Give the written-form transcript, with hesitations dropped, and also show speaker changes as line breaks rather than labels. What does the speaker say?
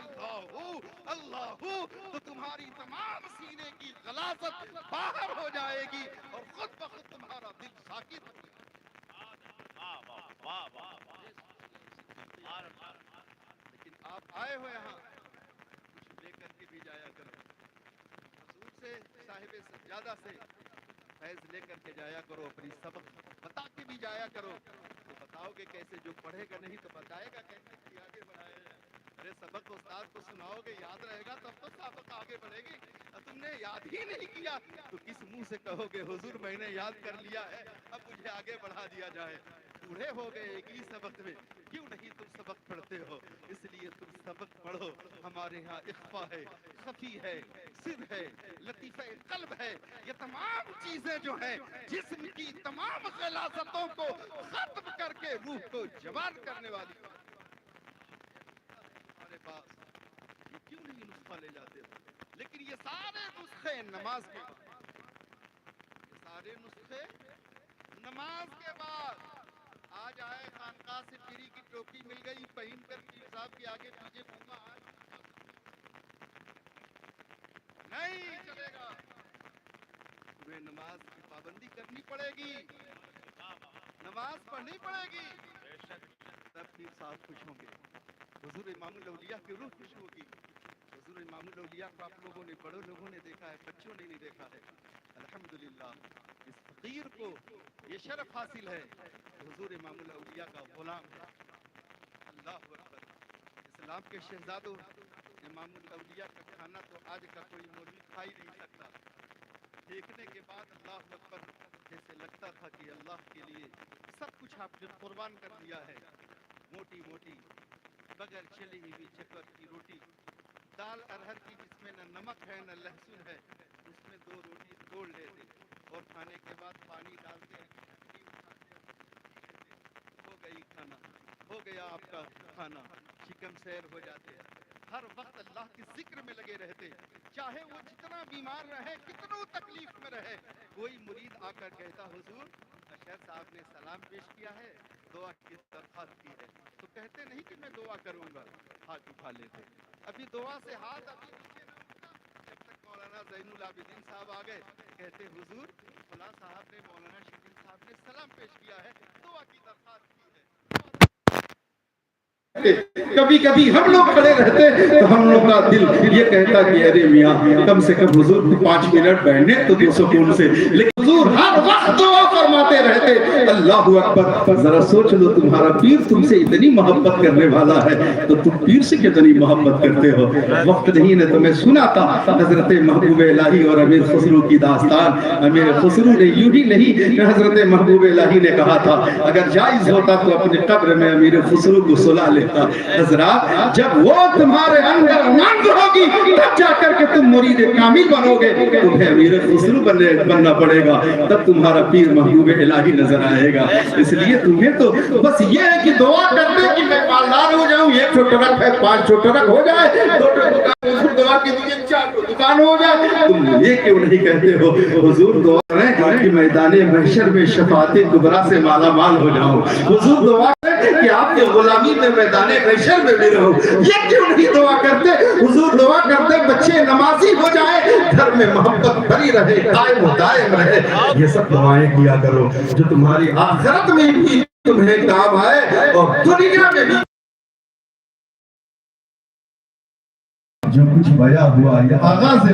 اللہ اللہ تو تمہاری تمام سینے کی غلاظت باہر ہو جائے گی اور خود بخود تمہارا دل ساکت ہو جائے گا۔ لیکن آپ آئے ہو یہاں کچھ لے کر کے بھی جایا کرو، حضور سے صاحب سجادہ سے فیض لے کر کے جایا کرو، اپنی سبق بتا کے بھی جایا کرو۔ تو بتاؤ گے کیسے؟ جو پڑھے گا نہیں تو بتائے گا کیسے کہ آگے بڑھائے گا؟ ارے سبق استاد کو سناؤ گے، یاد رہے گا تب تو سبق آگے بڑھے گی۔ تم نے یاد ہی نہیں کیا تو کس منہ سے کہو گے حضور میں نے یاد کر لیا ہے، اب مجھے آگے بڑھا دیا جائے؟ بوڑھے ہو گئے ایک ہی سبق میں، کیوں نہیں تم سبق پڑھتے ہو؟ اس لیے تم سبق پڑھو۔ ہمارے ہاں اخفا ہے، خفی ہے، سر ہے، لطیفہ قلب ہے، یہ تمام چیزیں جو ہیں جسم کی تمام غلاظتوں کو ختم کر کے روح کو جوان کرنے والی ہمارے پاس، یہ کیوں نہیں نسخہ لے جاتے ہو؟ لیکن یہ سارے نسخے نماز کے بعد، یہ سارے نسخے نماز کے بعد۔ آج آئے خانقاہ سے پیری کی ٹوپی مل گئی، پہن کر پیر صاحب کے آگے پیچھے گھوما، نہیں چلے گا، تمہیں نماز کی پابندی کرنی پڑے گی، نماز پڑھنی پڑے گی، تب پیر صاحب خوش ہوں گے، حضور امام الاولیاء کی روح خوش ہوگی۔ حضور امام الاولیاء کو آپ لوگوں نے، بڑوں لوگوں نے دیکھا ہے، بچوں نے نہیں دیکھا ہے۔ الحمدللہ اس فقیر کو یہ شرف حاصل ہے کہ حضور امام الاولیاء کا غلام ہے۔ اللہ اکبر۔ اسلام کے شہزادوں، امام الاولیاء کا کھانا تو آج کا کوئی مولوی کھا ہی نہیں سکتا۔ دیکھنے کے بعد اللہ اکبر، جیسے لگتا تھا کہ اللہ کے لیے سب کچھ آپ نے قربان کر دیا ہے۔ موٹی موٹی بغیر چلی ہوئی چکر کی روٹی، دال ارہر کی جس میں نہ نمک ہے نہ لہسن ہے، اس میں 2 روٹی توڑ لیتے اور کھانے کے بعد پانی ڈالتے، ہو گئی کھانا، ہو گیا آپ کا کھانا، شکم سیر ہو جاتے۔ ہر وقت اللہ کے ذکر میں لگے رہتے، چاہے وہ جتنا بیمار رہے، کتنوں تکلیف میں رہے۔ کوئی مرید آ کر کہتا حضور اشر صاحب نے سلام پیش کیا ہے، دعا کی درخواست کی ہے، تو کہتے نہیں کہ میں دعا کروں گا، ہاتھ اٹھا لیتے۔ ابھی دعا سے ہاتھ ابھی نیچے نہ اٹھا، جب تک مولانا زین العابدین صاحب آ گئے، کہتے حضور فلاں صاحب نے، مولانا شبیر صاحب نے سلام پیش کیا ہے، دعا کی درخواست کی ہے۔ کبھی کبھی ہم لوگ کھڑے رہتے تو ہم لوگ کا دل یہ کہتا کہ ارے میاں کم سے کم حضور 5 منٹ بیٹھنے تو دو سکون سے، لیکن حضور ہر وقت دعا فرماتے رہتے۔ اللہ اکبر۔ ذرا سوچ لو، تمہارا پیر تم سے اتنی محبت کرنے والا ہے تو تم پیر سے کتنی محبت کرتے ہو؟ وقت نہیں نے تو میں سنا تھا حضرت محبوب الہی اور امیر خسرو کی داستان۔ امیر خسرو نے یوں ہی نہیں، حضرت محبوب الہی نے کہا تھا اگر جائز ہوتا تو اپنے قبر میں امیر خسرو کو سلا لیتا۔ حضرات جب وہ تمہارے اندر مند ہوگی تب جا کر کے تم مرید کامل بنو گے، تمہیں امیر خسرو بننا پڑے گا، تب تمہارا پیر محبوب الہی نظر آئے گا۔ اس لیے تمہیں تو بس یہ ہے کہ دعا کرتے کہ میں مالدار ہو جاؤں، 1 ٹرک ہے 5 ٹرک ہو جائے، 2 ٹرک دعا کی دیجیے 4 دکان ہو جائے۔ تم یہ کیوں نہیں کہتے ہو حضور دعا کریں کہ میدان محشر میں شفاعت کبریٰ سے مالا مال ہو جاؤں، حضور دعا کریں کہ آپ کے غلامی میں میدان محشر میں بھی رہو؟ یہ کیوں نہیں دعا کرتے؟ حضور دعا کرتے بچے نمازی ہو جائے، گھر میں محبت بھری رہے، قائم و دائم رہے۔ یہ سب دعائیں کیا کرو جو تمہاری آخرت میں بھی تمہیں کام آئے اور دنیا میں بھی۔ جو کچھ بیان ہوا یہ آغاز